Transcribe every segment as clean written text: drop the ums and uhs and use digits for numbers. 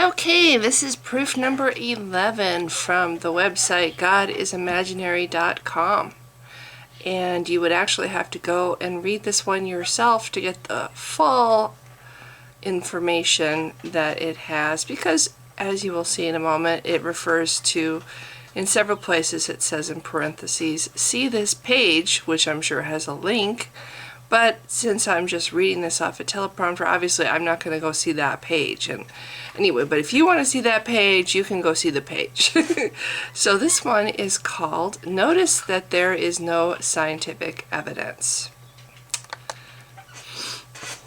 Okay, this is proof number 11 from the website godisimaginary.com. And you would actually have to go and read this one yourself to get the full information that it has, because as you will see in a moment, it refers to, in several places it says in parentheses, see this page, which I'm sure has a link. But since I'm just reading this off a teleprompter, obviously I'm not going to go see that page. And anyway, but if you want to see that page, you can go see the page. So this one is called, Notice that there is no scientific evidence.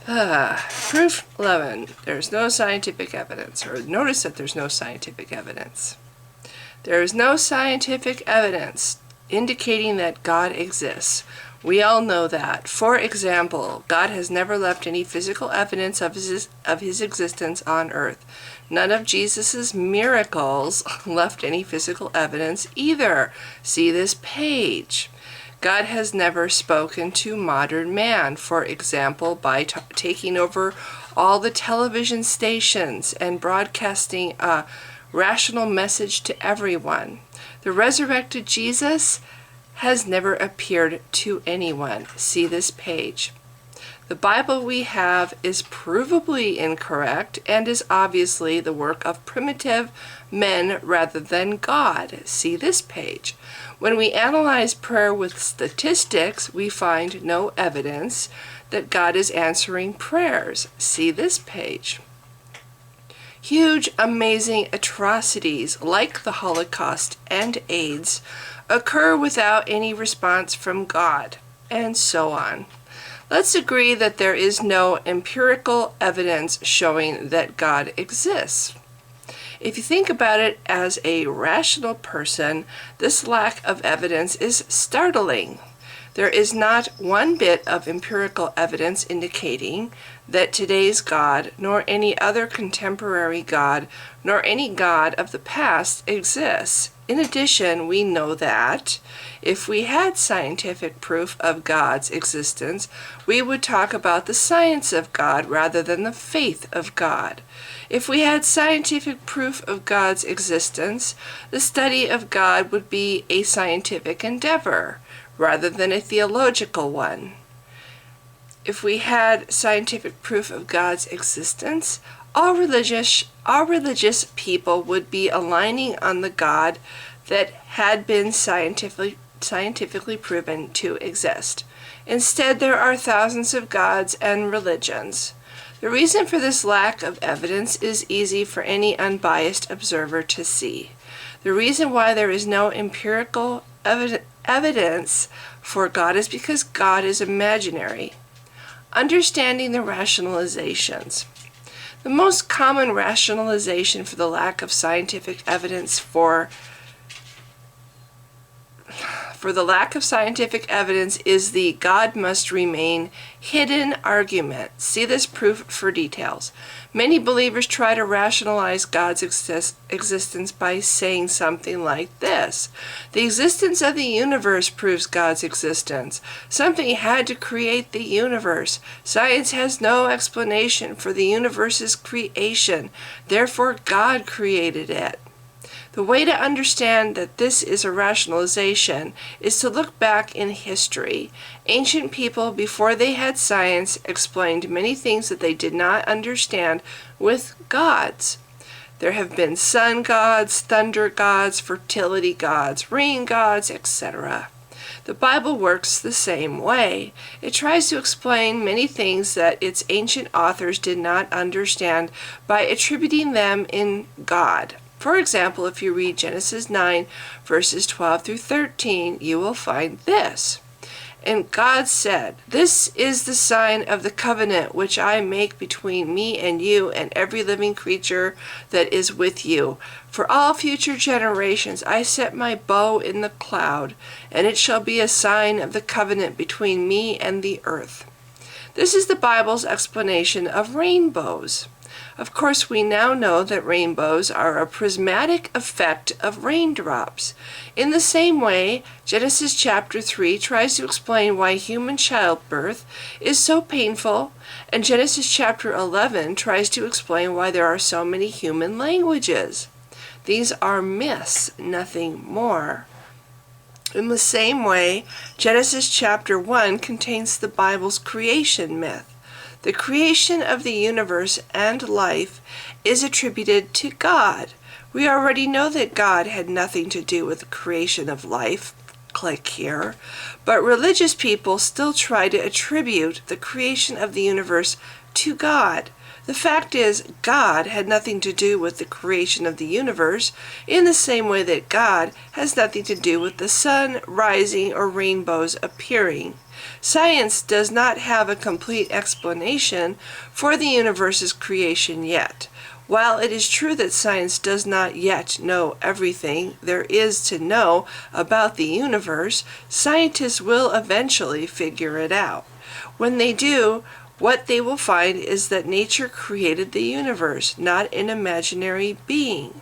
Proof 11. There's no scientific evidence, or notice that there's no scientific evidence. There is no scientific evidence indicating that God exists. We all know that. For example, God has never left any physical evidence of his existence on earth. None of Jesus' miracles left any physical evidence either. See this page. God has never spoken to modern man, for example, by taking over all the television stations and broadcasting a rational message to everyone. The resurrected Jesus has never appeared to anyone. See this page. The Bible we have is provably incorrect and is obviously the work of primitive men rather than God. See this page. When we analyze prayer with statistics, we find no evidence that God is answering prayers. See this page. Huge, amazing atrocities like the Holocaust and AIDS occur without any response from God, and so on. Let's agree that there is no empirical evidence showing that God exists. If you think about it as a rational person, this lack of evidence is startling. There is not one bit of empirical evidence indicating that today's God, nor any other contemporary God, nor any God of the past exists. In addition, we know that if we had scientific proof of God's existence, we would talk about the science of God rather than the faith of God. If we had scientific proof of God's existence, the study of God would be a scientific endeavor rather than a theological one. If we had scientific proof of God's existence, all religious people would be aligning on the God that had been scientifically proven to exist. Instead, there are thousands of gods and religions. The reason for this lack of evidence is easy for any unbiased observer to see. The reason why there is no empirical evidence for God is because God is imaginary. Understanding the rationalizations. The most common rationalization for the lack of scientific evidence is the God must remain hidden argument. See this proof for details. Many believers try to rationalize God's existence by saying something like this. The existence of the universe proves God's existence. Something had to create the universe. Science has no explanation for the universe's creation. Therefore, God created it. The way to understand that this is a rationalization is to look back in history. Ancient people, before they had science, explained many things that they did not understand with gods. There have been sun gods, thunder gods, fertility gods, rain gods, etc. The Bible works the same way. It tries to explain many things that its ancient authors did not understand by attributing them in God. For example, if you read Genesis 9, verses 12 through 13, you will find this. And God said, "This is the sign of the covenant which I make between me and you and every living creature that is with you. For all future generations I set my bow in the cloud, and it shall be a sign of the covenant between me and the earth." This is the Bible's explanation of rainbows. Of course, we now know that rainbows are a prismatic effect of raindrops. In the same way, Genesis chapter 3 tries to explain why human childbirth is so painful, and Genesis chapter 11 tries to explain why there are so many human languages. These are myths, nothing more. In the same way, Genesis chapter 1 contains the Bible's creation myth. The creation of the universe and life is attributed to God. We already know that God had nothing to do with the creation of life, click here, but religious people still try to attribute the creation of the universe to God. The fact is, God had nothing to do with the creation of the universe, in the same way that God has nothing to do with the sun rising or rainbows appearing. Science does not have a complete explanation for the universe's creation yet. While it is true that science does not yet know everything there is to know about the universe, scientists will eventually figure it out. When they do, what they will find is that nature created the universe, not an imaginary being.